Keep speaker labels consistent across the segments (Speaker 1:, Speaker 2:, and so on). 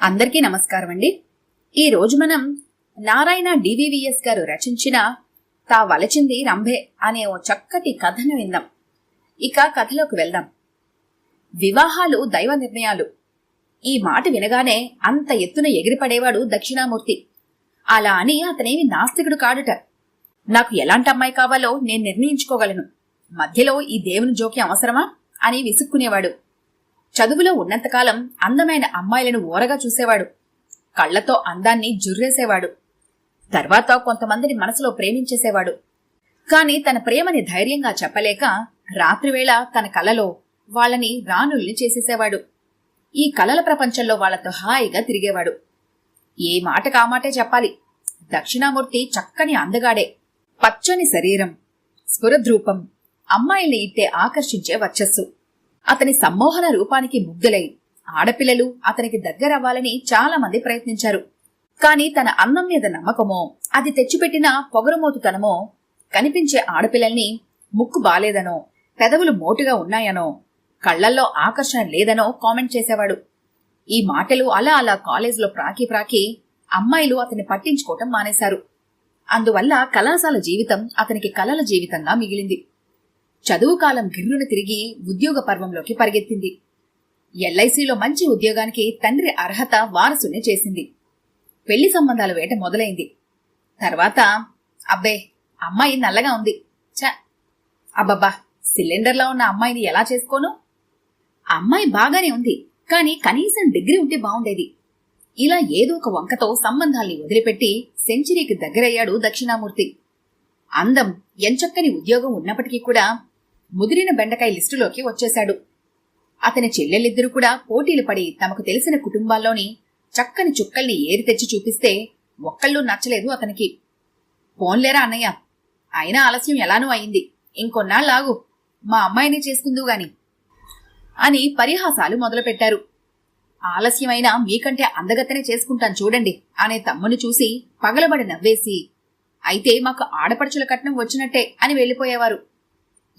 Speaker 1: అందరికీ నమస్కారం అండి. ఈ రోజు మనం నారాయణ డివివిఎస్ గారు రచించిన తా వలచింది రంభే అనే ఓ చక్కటి కథను విందాం. ఇక కథలోకి వెళ్దాం. వివాహాలు దైవ నిర్ణయాలు. ఈ మాట వినగానే అంత ఎత్తున ఎగిరిపడేవాడు దక్షిణామూర్తి. అలా అని అతనేమి నాస్తికుడు కాడుట. నాకు ఎలాంటి అమ్మాయి కావాలో నేను నిర్ణయించుకోగలను, మధ్యలో ఈ దేవుని జోక్యం అవసరమా అని విసుక్కునేవాడు. చదువులో ఉన్నంతకాలం అందమైన అమ్మాయిలను ఓరగా చూసేవాడు. కళ్లతో అందాన్ని జుర్రేసేవాడు. తర్వాత కొంతమందిని మనసులో ప్రేమించేసేవాడు. కాని తన ప్రేమని ధైర్యంగా చెప్పలేక రాత్రివేళ తన కలలో వాళ్ళని రాణుల్ని చేసేసేవాడు. ఈ కలల ప్రపంచంలో వాళ్లతో హాయిగా తిరిగేవాడు. ఏ మాట కామాటే చెప్పాలి, దక్షిణామూర్తి చక్కని అందగాడే. పచ్చని శరీరం, స్ఫురద్రూపం, అమ్మాయిల్ని ఇట్టే ఆకర్షించే వర్చస్సు. అతని సమ్మోహన రూపానికి ముగ్ధులై ఆడపిల్లలు అతనికి దగ్గరవ్వాలని చాలా మంది ప్రయత్నించారు. కాని తన అందం మీద నమ్మకమో, అది తెచ్చిపెట్టిన పొగరుమోతుతనమో కనిపించే ఆడపిల్లల్ని ముక్కు బాలేదనో, పెదవులు మోటుగా ఉన్నాయనో, కళ్లల్లో ఆకర్షణ లేదనో కామెంట్ చేసేవాడు. ఈ మాటలు అలా అలా కాలేజీలో ప్రాకి అమ్మాయిలు అతన్ని పట్టించుకోవటం మానేశారు. అందువల్ల కళాశాల జీవితం అతనికి కలల జీవితంగా మిగిలింది. చదువు కాలం గిర్రున తిరిగి ఉద్యోగ పర్వంలోకి పరిగెత్తింది. ఎల్ఐసిలో మంచి ఉద్యోగానికి తండ్రి అర్హత వారసుని చేసింది. పెళ్లి సంబంధాల వేట మొదలైంది. తర్వాత అబ్బే, అమ్మాయి నల్లగా ఉంది, చ అబ్బబ్బా, సిలిండర్లో ఉన్న అమ్మాయిని ఎలా చేసుకోను? అమ్మాయి బాగానే ఉంది, కాని కనీసం డిగ్రీ ఉంటే బాగుండేది. ఇలా ఏదో ఒక వంకతో సంబంధాల్ని వదిలిపెట్టి సెంచరీకి దగ్గరయ్యాడు దక్షిణామూర్తి. అందం, ఎంచక్కని ఉద్యోగం ఉన్నప్పటికీ కూడా ముదిరిన బెండకాయ లిస్టులోకి వచ్చేశాడు. అతని చెల్లెళ్ళిద్దరూ కూడా పోటీలు పడి తమకు తెలిసిన కుటుంబాల్లోని చక్కని చుక్కల్ని ఏరి తెచ్చి చూపిస్తే ఒక్కళ్ళూ నచ్చలేదు అతనికి. పోన్లేరా అన్నయ్య, అయినా ఆలస్యం ఎలానూ అయింది, ఇంకొన్నాళ్ళాగు, మా అమ్మాయిని చేసుకుందు గాని అని పరిహాసాలు మొదలుపెట్టారు. ఆలస్యమైనా మీకంటే అందగత్తనే చేసుకుంటాను చూడండి అనే తమ్ముని చూసి పగలబడి నవ్వేసి, అయితే మాకు ఆడపడుచుల కట్నం వచ్చినట్టే అని వెళ్లిపోయేవారు.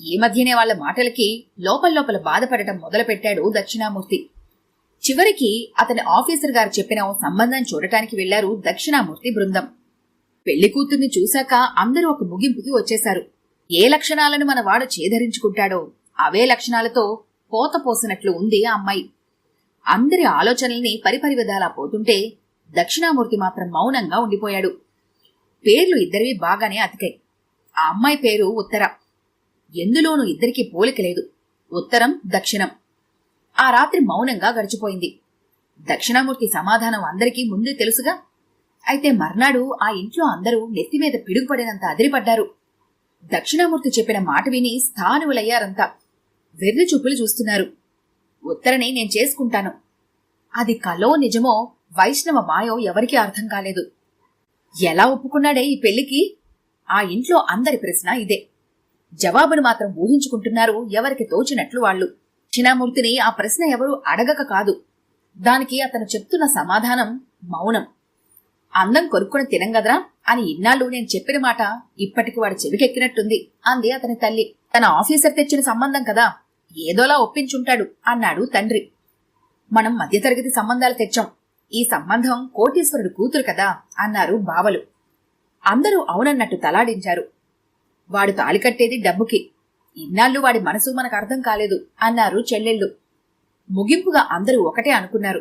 Speaker 1: ఈ మధ్యనే వాళ్ల మాటలకి లోపల బాధపడటం మొదలుపెట్టాడు దక్షిణామూర్తి. చివరికి అతని ఆఫీసర్ గారు చెప్పిన ఓ సంబంధం చూడటానికి వెళ్లారు దక్షిణామూర్తి బృందం. పెళ్లి కూతుర్ని చూశాక అందరూ ఒక ముగింపుకి వచ్చేశారు. ఏ లక్షణాలను మన వాడు చేదరించుకుంటాడో అవే లక్షణాలతో పోత పోసినట్లు ఉంది ఆ అమ్మాయి. అందరి ఆలోచనల్ని పరిపరి విధాలా పోతుంటే దక్షిణామూర్తి మాత్రం మౌనంగా ఉండిపోయాడు. పేర్లు ఇద్దరివి బాగానే అతికాయి. ఆ అమ్మాయి పేరు ఉత్తర. ఎందులోనూ ఇద్దరికీ పోలిక లేదు. ఉత్తరం, దక్షిణం. ఆ రాత్రి మౌనంగా గడిచిపోయింది. దక్షిణామూర్తి సమాధానం అందరికీ ముందే తెలుసుగా. అయితే మర్నాడు ఆ ఇంట్లో అందరూ నెత్తిమీద పిడుగుపడినంత అదిరిపడ్డారు. దక్షిణామూర్తి చెప్పిన మాట విని స్థానువులయ్యారంతా. వెర్రి చూపులు చూస్తున్నారు. ఉత్తరని నేను చేసుకుంటాను. అది కలో నిజమో వైష్ణవ మాయో ఎవరికీ అర్థం కాలేదు. ఎలా ఒప్పుకున్నాడే ఈ పెళ్లికి? ఆ ఇంట్లో అందరి ప్రశ్న ఇదే. జవాబును మాత్రం ఊహించుకుంటున్నారు ఎవరికి తోచినట్లు వాళ్ళు. దక్షిణామూర్తిని ఆ ప్రశ్న ఎవరూ అడగక కాదు. దానికి అతను చెప్తున్న సమాధానం మౌనం. అందం కొరుక్కుని తినంగదరా అని ఇన్నాళ్ళు నేను చెప్పిన మాట ఇప్పటికి వాడి చెవికెక్కినట్టుంది అంది అతని తల్లి. తన ఆఫీసర్ తెచ్చిన సంబంధం కదా, ఏదోలా ఒప్పించుంటాడు అన్నాడు తండ్రి. మనం మధ్యతరగతి సంబంధాలు తెచ్చాం, ఈ సంబంధం కోటీశ్వరుడు కూతురు కదా అన్నారు బావలు. అందరూ అవునన్నట్టు తలాడించారు. వాడు తాళి కట్టేది డబ్బుకి, ఇన్నాళ్ళు వాడి మనసు మనకు అర్థం కాలేదు అన్నారు చెల్లెళ్ళు. ముగింపుగా అందరూ ఒకటే అనుకున్నారు,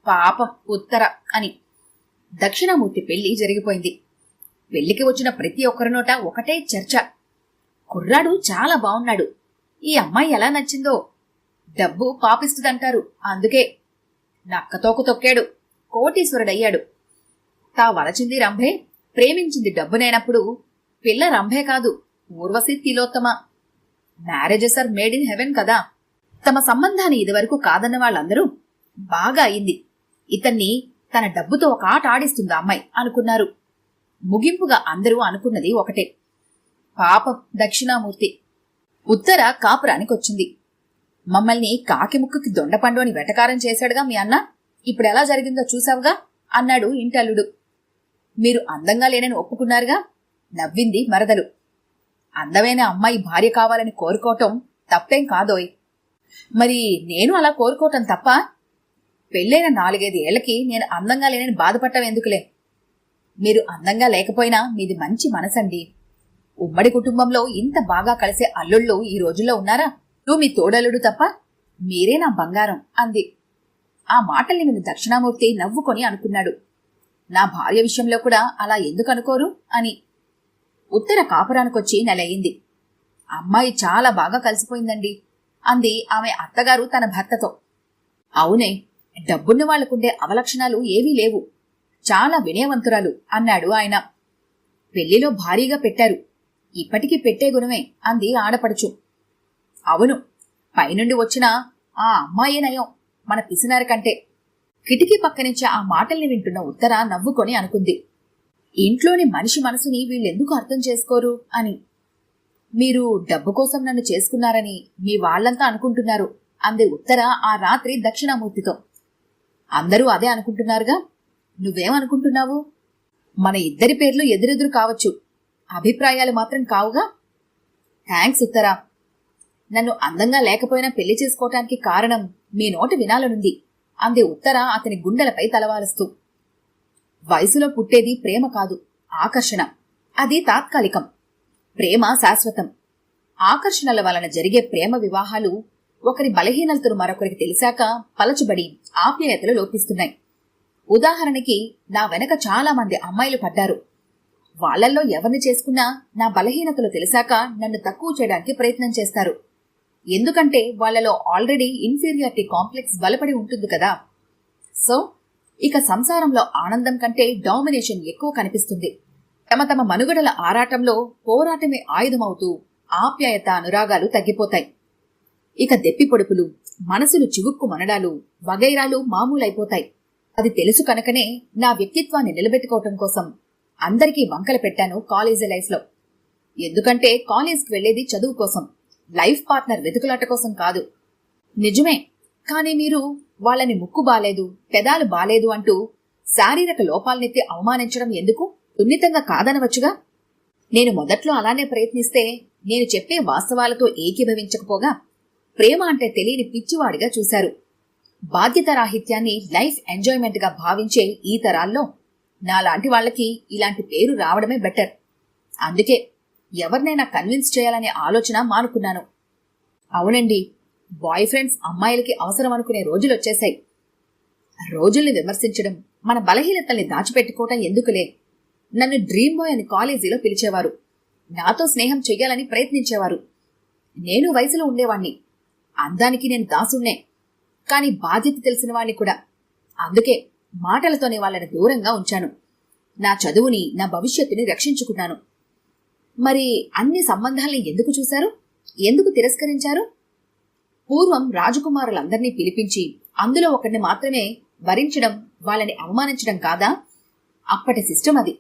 Speaker 1: పాపం ఉత్తర అని. దక్షిణామూర్తి పెళ్లి జరిగిపోయింది. పెళ్లికి వచ్చిన ప్రతి ఒక్కరి నోట ఒకటే చర్చ. కుర్రాడు చాలా బావున్నాడు, ఈ అమ్మాయి ఎలా నచ్చిందో, డబ్బు పాపిస్తుందంటారు, అందుకే. నక్కతోకు తొక్కాడు, కోటీశ్వరుడయ్యాడు. తా వలచింది రంభే, ప్రేమించింది డబ్బునైనప్పుడు పిల్ల రంభే కాదు, Urvashi Tilottama. Marriages are made in heaven కదా. తమ సంబంధాన్ని ఇదివరకు కాదన్న వాళ్ళందరూ బాగా అయింది, ఇతన్ని తన డబ్బుతో ఒక ఆట ఆడిస్తుంది అమ్మాయి అనుకున్నారు. ముగింపుగా అందరూ అనుకున్నది ఒకటే, పాపం దక్షిణామూర్తి. ఉత్తర కాపురానికొచ్చింది. మమ్మల్ని కాకి ముక్కుకి దొండపండు అని వెటకారం చేశాడుగా మీ అన్న, ఇప్పుడెలా జరిగిందో చూసావుగా అన్నాడు ఇంటల్లుడు. మీరు అందంగా లేనని ఒప్పుకున్నారుగా, నవ్వింది మరదలు. అందమైన అమ్మాయి భార్య కావాలని కోరుకోవటం తప్పేం కాదోయ్. మరి నేను అలా కోరుకోవటం తప్ప? పెళ్ళైన 4-5 ఏళ్లకి నేను అందంగా లేనని బాధపడటం ఎందుకులే. మీరు అందంగా లేకపోయినా మీది మంచి మనసండి. ఉమ్మడి కుటుంబంలో ఇంత బాగా కలిసే అల్లుళ్ళు ఈ రోజుల్లో ఉన్నారా? నువ్వు మీ తోడల్లుడు తప్ప మీరే నా బంగారం అంది. ఆ మాటల్ని విని దక్షిణామూర్తి నవ్వుకొని అనుకున్నాడు, నా భార్య విషయంలో కూడా అలా ఎందుకు అనుకోరు అని. ఉత్తర కాపురానికొచ్చి నెలయింది. అమ్మాయి చాలా బాగా కలిసిపోయిందండి అంది ఆమె అత్తగారు తన భర్తతో. అవునే, డబ్బున్న వాళ్లకుండే అవలక్షణాలు ఏవీ లేవు. చాలా వినయవంతురాలు అన్నాడు ఆయన. పెళ్లిలో భారీగా పెట్టారు. ఇప్పటికీ పెట్టే గుణమే అంది ఆడపడుచు. అవును, పైనుండి వచ్చిన ఆ అమ్మాయే నయం మన పిసినారి కంటే. కిటికీ పక్కనుంచి ఆ మాటల్ని వింటున్న ఉత్తర నవ్వుకొని అనుకుంది, ఇంట్లోని మనిషి మనసుని వీళ్ళెందుకు అర్థం చేసుకోరు అని. మీరు డబ్బు కోసం నన్ను చేసుకున్నారని మీ వాళ్లంతా అనుకుంటున్నారు అంది ఉత్తర ఆ రాత్రి దక్షిణామూర్తితో. అందరూ అదే అనుకుంటున్నారుగా, నువ్వేమనుకుంటున్నావు? మన ఇద్దరి పేర్లు ఎదురెదురు కావచ్చు, అభిప్రాయాలు మాత్రం కావుగా. థ్యాంక్స్ ఉత్తరా. నన్ను అందంగా లేకపోయినా పెళ్లి చేసుకోవటానికి కారణం మీ నోటి వినాలనుంది అంది ఉత్తర అతని గుండెలపై తలవాలుస్తూ. వయసులో పుట్టేది ప్రేమ కాదు, ఆకర్షణ. అది తాత్కాలికం. ప్రేమ శాశ్వతం. ఆకర్షణల వలన జరిగే ప్రేమ వివాహాలు ఒకరి బలహీనతలు మరొకరికి తెలిసాక పలచబడి ఆప్యాయతలు లోపిస్తున్నాయి. ఉదాహరణకి నా వెనక చాలా మంది అమ్మాయిలు పడ్డారు. వాళ్లల్లో ఎవరిని చేసుకున్నా నా బలహీనతలు తెలిసాక నన్ను తక్కువ చేయడానికి ప్రయత్నం చేస్తారు. ఎందుకంటే వాళ్లలో ఆల్రెడీ ఇన్ఫీరియారిటీ కాంప్లెక్స్ బలపడి ఉంటుంది కదా. సో ఇక సంసారంలో ఆనందం కంటే డామినేషన్ ఎక్కువ కనిపిస్తుంది. తమ తమ మనుగడల ఆరాటంలో పోరాటమే ఆయుధమవుతూ ఆప్యాయత అనురాగాలు తగ్గిపోతాయి. ఇక దెప్పి పొడుపులు, మనసులు చివుక్కు మనడాలు వగైరాలు మామూలైపోతాయి. అది తెలుసు కనుకనే నా వ్యక్తిత్వాన్ని నిలబెట్టుకోవటం కోసం అందరికీ వంకలు పెట్టాను కాలేజీ లైఫ్లో. ఎందుకంటే కాలేజ్కి వెళ్లేది చదువు కోసం, లైఫ్ పార్ట్నర్ వెతుకులాట కోసం కాదు. నిజమే, కానీ మీరు వాళ్ళని ముక్కు బాలేదు, పెదాలు బాలేదు అంటూ శారీరక లోపాలనెత్తి అవమానించడం ఎందుకు? సున్నితంగా కాదనవచ్చుగా. నేను మొదట్లో అలానే ప్రయత్నిస్తే నేను చెప్పే వాస్తవాలతో ఏకీభవించకపోగా ప్రేమ అంటే తెలియని పిచ్చివాడిగా చూశారు. బాధ్యతారాహిత్యాన్ని లైఫ్ ఎంజాయ్మెంట్ గా భావించే ఈ తరాల్లో నాలాంటి వాళ్లకి ఇలాంటి పేరు రావడమే బెటర్. అందుకే ఎవరినైనా కన్విన్స్ చేయాలనే ఆలోచన మానుకున్నాను. అవునండి, బాయ్ ఫ్రెండ్స్ అమ్మాయిలకి అవసరం అనుకునే రోజులొచ్చేశాయి. రోజుల్ని విమర్శించడం, మన బలహీనతల్ని దాచిపెట్టుకోవటం ఎందుకులే. నన్ను డ్రీమ్ బాయ్ అని కాలేజీలో పిలిచేవారు. నాతో స్నేహం చెయ్యాలని ప్రయత్నించేవారు. నేను వయసులో ఉండేవాణ్ణి. అందానికి నేను దాసుణ్ణే, కాని బాధ్యత తెలిసిన వాణ్ణి కూడా. అందుకే మాటలతోనే వాళ్ళని దూరంగా ఉంచాను. నా చదువుని, నా భవిష్యత్తుని రక్షించుకున్నాను. మరి అన్ని సంబంధాల్ని ఎందుకు చూశారు? ఎందుకు తిరస్కరించారు? పూర్వం రాజకుమారులందర్నీ పిలిపించి అందులో ఒకరిని మాత్రమే వరించడం వాళ్ళని అవమానించడం కాదా? అప్పటి సిస్టమ్ అది.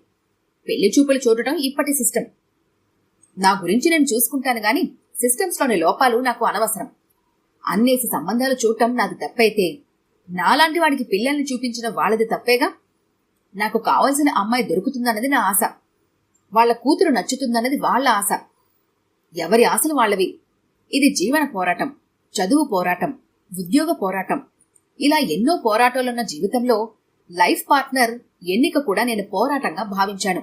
Speaker 1: పెళ్లి చూపులు చూడటం ఇప్పటి సిస్టమ్. నా గురించి నేను చూసుకుంటాను గాని సిస్టమ్స్లోని లోపాలు నాకు అనవసరం. అన్నేసి సంబంధాలు చూడటం నాది తప్పైతే నాలాంటి వాడికి పిల్లల్ని చూపించిన వాళ్ళది తప్పేగా. నాకు కావలసిన అమ్మాయి దొరుకుతుందన్నది నా ఆశ. వాళ్ల కూతురు నచ్చుతుందన్నది వాళ్ల ఆశ. ఎవరి ఆశలు వాళ్లవి. ఇది జీవన పోరాటం, చదువు పోరాటం, ఉద్యోగ పోరాటం. ఇలా ఎన్నో పోరాటాలున్న జీవితంలో లైఫ్ పార్ట్నర్ ఎన్నిక కూడా నేను పోరాటంగా భావించాను.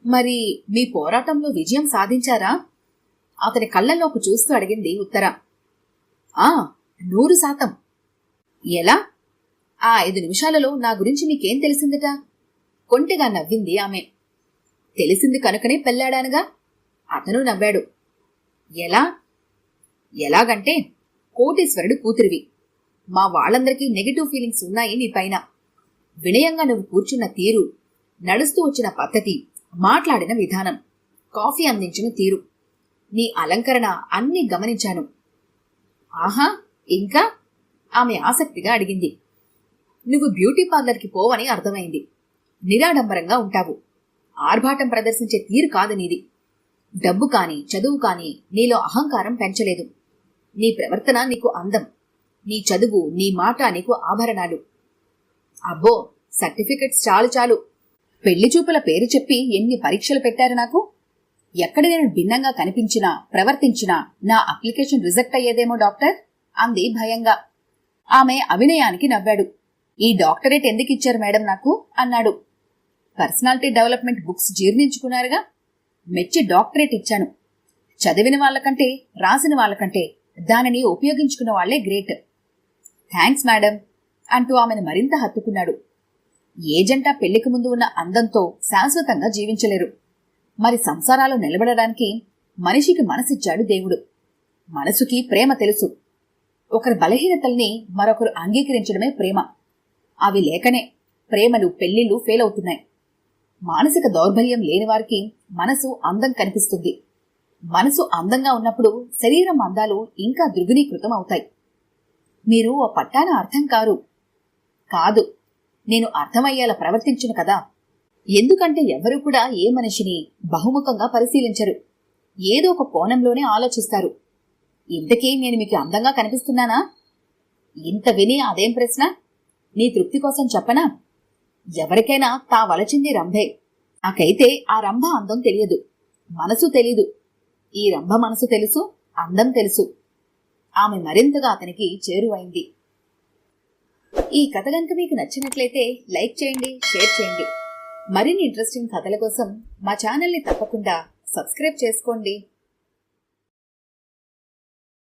Speaker 1: మరి మీ పోరాటంలో విజయం సాధించారా? అతని కళ్ళల్లోకి చూస్తూ అడిగింది ఉత్తర. 100%. ఎలా? ఆ 5 నిమిషాలలో నా గురించి మీకేం తెలిసిందట? కొంటెగా నవ్వింది ఆమె. తెలిసింది కనుకనే పెళ్లాడానుగా. అతను నవ్వాడు. ఎలా? ఎలాగంటే కోటీశ్వరుడు కూతురివి. మా వాళ్ళందరికీ నెగటివ్ ఫీలింగ్స్ ఉన్నాయి నీ పైన. వినయంగా నువ్వు కూర్చున్న తీరు, నడుస్తూ వచ్చిన పద్ధతి, మాట్లాడిన విధానం, కాఫీ అందించిన తీరు, నీ అలంకరణ అన్నీ గమనించాను. ఆహా, ఇంకా? ఆమె ఆసక్తిగా అడిగింది. నువ్వు బ్యూటీ పార్లర్కి పోవని అర్థమైంది. నిరాడంబరంగా ఉంటావు. ఆర్భాటం ప్రదర్శించే తీరు కాదు నీది. డబ్బు కాని, చదువు కాని నీలో అహంకారం పెంచలేదు. నీ ప్రవర్తన నీకు అందం, నీ చదువు, నీ మాట నీకు ఆభరణాలు. అబ్బో, సర్టిఫికెట్స్ చాలు చాలు. పెళ్లి చూపుల పేరు చెప్పి ఎన్ని పరీక్షలు పెట్టారు నాకు. ఎక్కడ నేను భిన్నంగా కనిపించినా, ప్రవర్తించినా నా అప్లికేషన్ రిజెక్ట్ అయ్యేదేమో డాక్టర్ అంది భయంగా. ఆమె అవినయానికి నవ్వాడు. ఈ డాక్టరేట్ ఎందుకు ఇచ్చారు మేడం నాకు అన్నాడు. పర్సనాలిటీ డెవలప్మెంట్ బుక్స్ జీర్ణించుకున్నారుగా, మెచ్చి డాక్టరేట్ ఇచ్చాను. చదివిన వాళ్ళకంటే రాసిన వాళ్ళకంటే దానిని ఉపయోగించుకున్న వాళ్లే గ్రేట్. థ్యాంక్స్ మేడం అంటూ ఆమెను మరింత హత్తుకున్నాడు. ఏజంటా పెళ్లికి ముందు ఉన్న అందంతో శాశ్వతంగా జీవించలేరు. మరి సంసారాలు నిలబడడానికి మనిషికి మనసిచ్చాడు దేవుడు. మనసుకి ప్రేమ తెలుసు. ఒకరి బలహీనతల్ని మరొకరు అంగీకరించడమే ప్రేమ. అవి లేకనే ప్రేమలు పెళ్లిళ్లు ఫెయిల్ అవుతున్నాయి. మానసిక దౌర్బల్యం లేనివారికి మనసు అందం కనిపిస్తుంది. మనసు అందంగా ఉన్నప్పుడు శరీరం అందాలు ఇంకా ద్విగుణీకృతం అవుతాయి. మీరు ఓ పట్టాన అర్థం కారు. కాదు, నేను అర్థమయ్యేలా ప్రవర్తించును కదా. ఎందుకంటే ఎవరూ కూడా ఏ మనిషిని బహుముఖంగా పరిశీలించరు. ఏదో ఒక కోణంలోనే ఆలోచిస్తారు. ఇంతకీ నేను మీకు అందంగా కనిపిస్తున్నానా? ఇంత విని అదేం ప్రశ్న? నీ తృప్తి కోసం చెప్పనా? ఎవరికైనా తా వలచింది రంభే. నాకైతే ఆ రంభ అందం తెలియదు, మనసు తెలీదు. ఈ రంభ మనసు తెలుసు, అందం తెలుసు. ఆమె మరింతగా అతనికి చేరువైంది. ఈ కథ గనుక మీకు నచ్చినట్లయితే లైక్ చేయండి, షేర్ చేయండి. మరిన్ని ఇంట్రెస్టింగ్ కథల కోసం మా ఛానల్ని తప్పకుండా సబ్స్క్రైబ్ చేసుకోండి.